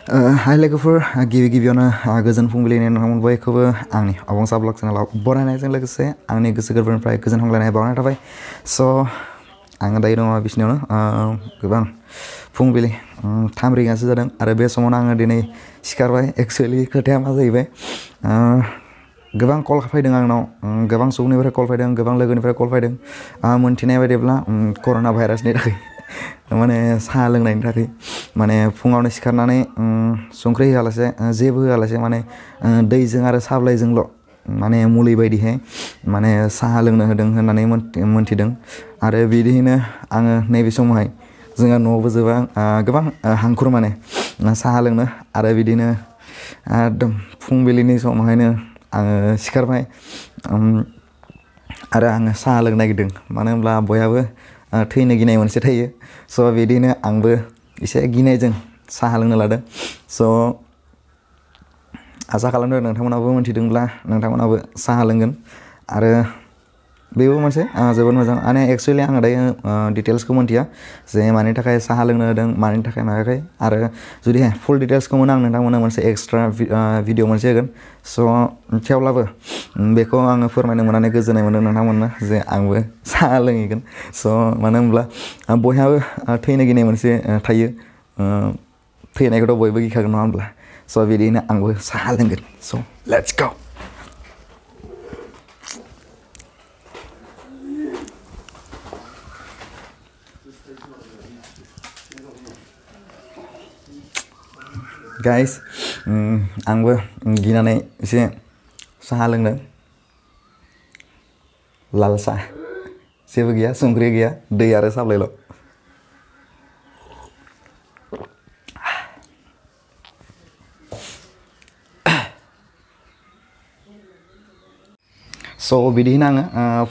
हाय लोगोफोर गिबि गिबियावनो गोजोन फुंबिलिनि नोंथांमोन बयखौबो आंनि अबंसा ब्लग चेनेलाव बरायनायजों लोगोसे आंनि गोसो गोरबोनिफ्राय गोजोन हामलायनाय बावनाय थाबाय। स' आङो दायो दङ बिसिनियावनो गोबां फुंबिलि 3 रिंगासो जादों आरो बे समावनो आङो दिनै सिखारबाय। एक्सुवेलि खोथाया मा जाहैबाय, गोबां कल फैदों आंनाव, गोबां सुबुंनिफ्राय कल फैदों, गोबां लोगोनिफ्राय कल फैदों। मोनथिनाय बायदिब्ला कर'ना भाइरासनि थाखाय माने साहा लोंनायनि थाखाय माने फुङावनो सिखारनानै संख्रि होआलासे जेबो होआलासे माने दैजों आरो साहा बिलाइजोंल' माने मुलि बायदिहाय माने साहा लोंनो होदों होननानै मोनथिदों। आरो बिदियैनो आङो नैबे समावहाय जोंहा न'आवबो गोबां हांखुर माने साहा लोंनो, आरो बिदिनो एकदम फुंबिलिनि समावहायनो आङो सिखारबाय आरो आङो साहा लोंनो नागिरदों। मानो होनब्ला बयहाबो थैनो गिनाय मोनसे थायो। स' बिदिनो आंबो एसे गिनायजों साहा लोंनो लादों। स' आसा खालामदों नोंथांमोनाबो मोनथिदोंब्ला नोंथांमोनाबो साहा लोंगोन। आरो बेबो मोनसे जोबोद मोजां। एक्सुवेलि आङो दायो डिटेल्सखौ मोनथिया जे मानि थाखाय साहा लोंनो होदों, मानि थाखाय मायाखै। आरो जुदि फुल डिटेल्सखौ मोनो आं नोंथांमोननो मोनसे एक्सट्रा भिडिअ मोनसे होगोन। स' थेवब्लाबो बेखौ आङो फोरमायनो मोननानै गोजोननाय मोनदों नोंथांमोननो जे आंबो साहा लोंहैगोन। स' मानो होनब्ला बयहाबो थैनो गिनाय मोनसे थायो। थैनायखौथ' बयबो गिखागोन नङा होनब्ला। स' बिदिनो आंबो साहा लोंगोन। स' लेट्स गो। गाइस, आंबो गिनानै एसे साहा लोंदों। लाल साहा, जेबो गैया, संख्रि गैया, दै आरो साब्लाइल'। स' बिदिनो आङो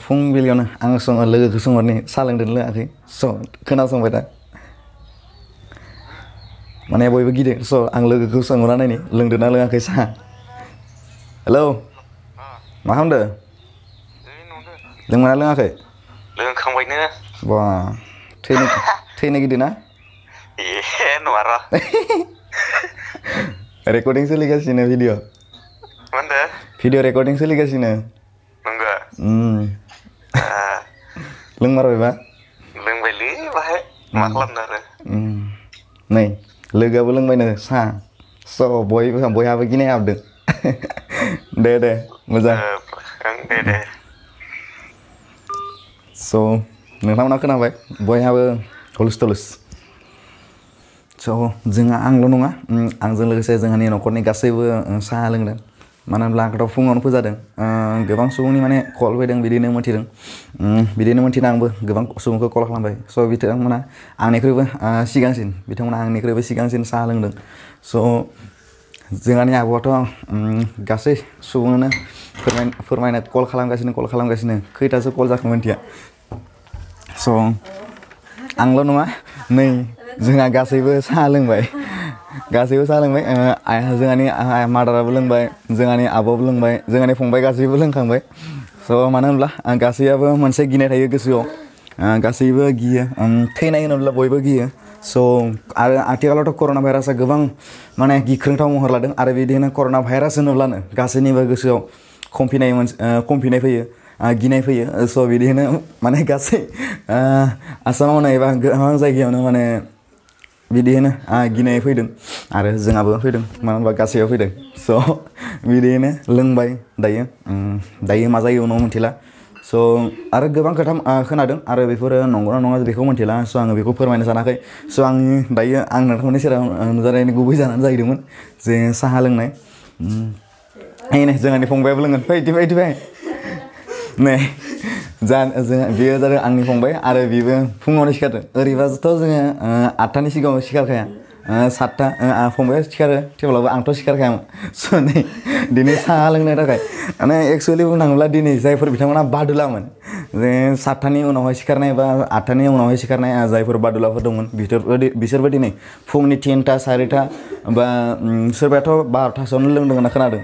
फुंबिलियावनो आङो लोगोखौ सोंहरनि साहा लोंदों लोङाखै। स' खोनासंबाय दा, माने बयबो गिदों। स' आं लोगोखौ सोंहरना नायनि लोंदों ना लोङाखै साहा। हेलौ, मा खालामदो? लोंना लोङाखै? लोंखांबायनो। बा थैनो गिदों ना? ए नङा र'। रेकर्डिं सोलिगासिनो भिडिअ। मा होनदो? भिडिअ रेकर्डिं सोलिगासिनो। नंगौ? लोंमारबायबा? लोंबायलै बाहाय, मा खालामनो आरो। नै लोगोआबो लोंबायनो साहा। स' बयहाबो गिनाय हाबदों। दे मोजां। दे। स' नोंथांमोना खोनाबाय, बयहाबो हुलुस। स' आंल' नङा, आंजों लोगोसे जोंहानि न'खरनि गासैबो साहा लोंदों। मानो होनब्ला आंखौथ' फुङावनो फोजादों। गोबां सुबुंनि माने कल फैदों, बिदिनो मोनथिदों। बिदिनो मोनथिना आंबो गोबां सुबुंखौ कल खालामबाय। स' बिथांमोना आंनिख्रुइबो सिगांसिन साहा लोंदों। स' जोंहानि आब'आथ' गासै सुबुङानो फोरमायनो कल खालामगासिनो। खैथासो कल जाखो मोनथिया। स' आंल' नङा, नै जोंहा गासैबो साहा लोंबाय। जोंहानि मादाराबो लोंबाय, जोंहानि आब'आबो लोंबाय, जोंहानि फंबाय गासैबो लोंखांबाय। स' मानो होनब्ला गासैयाबो मोनसे गिनाय थायो गोसोआव। गासैबो गियो, थैनाय होनोब्ला बयबो गियो। स' आरो आथिखालावथ' कर'ना भाइरासआ गोबां माने गिख्रंथाव महर लादों। आरो बिदिनो कर'ना भाइरास होनोब्लानो गासैनिबो गोसोआव कमफिनाय फैयो, गिनाय फैयो। स' बिदिनो माने गासै आसामावनो एबा गोबां जायगायावनो माने बिदिनो गिनाय फैदों। आरो जोंहाबो फैदों, मानो होनबा गासैबो फैदों। स' बिदिनो लोंबाय दायो मा जायो उनाव मिथिला। स' आरो गोबां खोथा खोनादों, आरो बेफोरो नंगौना नङा बेखौ मिथिला। स' आङो बेखौ फोरमायनो सानाखै। स' आं नोंथांमोननि सेराव नुजानायनि गुबै जाहोनानो जाहैदोंमोन जे साहा लोंनाय। नै जोंहानि फंबायाबो लोंगोन, फै नै बेयो जादों आंनि फंबाय, आरो बेबो फुङावनो सिखारदों। ओरैबाथ' जोङो 8थानि सिगाङाव सिखारखाया, 7था फंबाया सिखारो, थेवब्लाबो आंथ' सिखारखायामोन। स' नै दिनै साहा लोंनो थाखाय माने एक्सुवेलि बुंनो थाङोब्ला दिनै जायफोर बिथांमोना बादुलामोन, जे 7थानि उनावहाय सिखारनाय बा 8थानि उनावहाय सिखारनाय जायफोर बादुलाफोर दंमोन, बिसोरबो दिनै फुंनि 3था 4था बा सोरबायाथ' 12थासोआवनो लोंदों होनना खोनादों।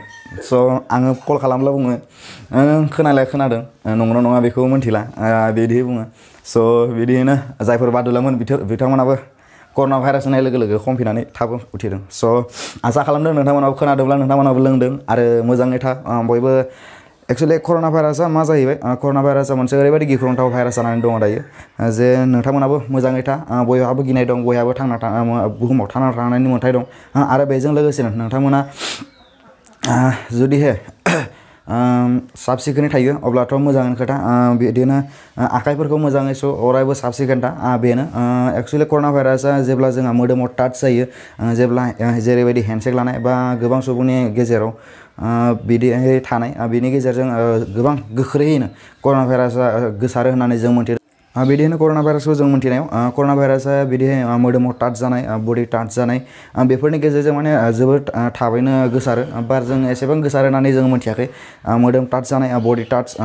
स' आङो कल खालामब्ला बुङो, खोनादों, नंगौना नङा बेखौ मिथिला, बिदि बुङो। स' बिदिनो जायफोर बादुलामोन बिथांमोनाबो कर'ना भाइरास होनाय लोगो लोगो खमफिनानै थाब उथिदों स' आसा खालामदों नोंथांमोनाबो खोनादोंब्ला नोंथांमोनाबो लोंदों आरो मोजाङै था बयबो एक्सुवेलि कर'ना भाइरासआ मा जाहैबाय कर'ना भाइरासआ मोनसे ओरैबायदि गिख्रंथाव भाइरास जानानै दङ दायो जे नोंथांमोनाबो मोजाङै था बयहाबो गिनाय दं बयहाबो बुहुमाव थांना थानायनि मोन्थाय दं आरो बेजों लोगोसेनो नोंथांमोना जुदिहे साब सिखोनै थायो अब्लाथ' मोजाङैनो खोथा बिदिनो आखाइफोरखौ मोजाङै अरायबो साब सिखोन था बेनो एक्सुवेलि कर'ना भाइरासआ जेब्ला जोंहा मोदोमाव टाच जायो जेब्ला जेरैबायदि हेन्डसेक लानाय बा गोबां सुबुंनि गेजेराव बिदिहाय थानाय बिनि गेजेरजों गोबां गोख्रैयैनो कर'ना भाइरासआ गोसारो होननानै जों मोन्थियो बिदिनो कर'ना भाइरासखौ जों मोन्थिनायाव कर'ना भाइरासआ बिदिहाय मोदोमाव टाच जानाय बडि टाच जानाय बेफोरनि गेजेरजों माने जोबोद थाबैनो गोसारो बार जों एसेबां गोसारो होननानै जों मोन्थियाखै मोदोम टाच जानाय बडि टाच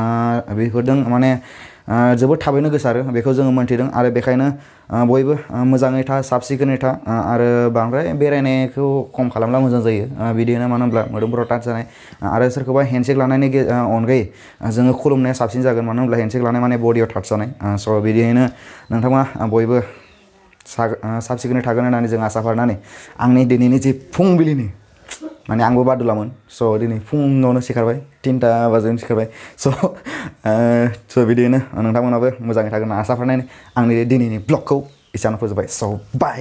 बेफोरजों माने जोबोद थाबैनो गोसारो बेखौ जोङो मोन्थिदों आरो बेखायनो बयबो मोजाङै था साब सिखोनै था आरो बांद्राय बेरायनायखौ खम खालामब्ला मोजां जायो बिदिनो मानो होनब्ला मोदोमफोराव टाच जानाय आरो सोरखौबा हेन्डसेक लानायनि अनगायै जोङो खुलुमनाया साबसिन जागोन मानो होनब्ला हेन्डसेक लानाय माने बडियाव टाच जानाय स' बिदियैनो नोंथाङा बयबो साब सिखोनै थागोन होननानै जों आसा फारिनानै आंनि दिनैनि जि फुंबिलिनि माने आंबो बादुलामोन स' दिनै फुङावनो सिखारबाय 3टा बाजियावनो सिखारबाय स' बिदिनो नोंथांमोनाबो मोजाङै थागोन होनना आसा फारिनानै आंनि दिनैनि ब्लगखौ एसेयावनो फोजोबबाय स' बाय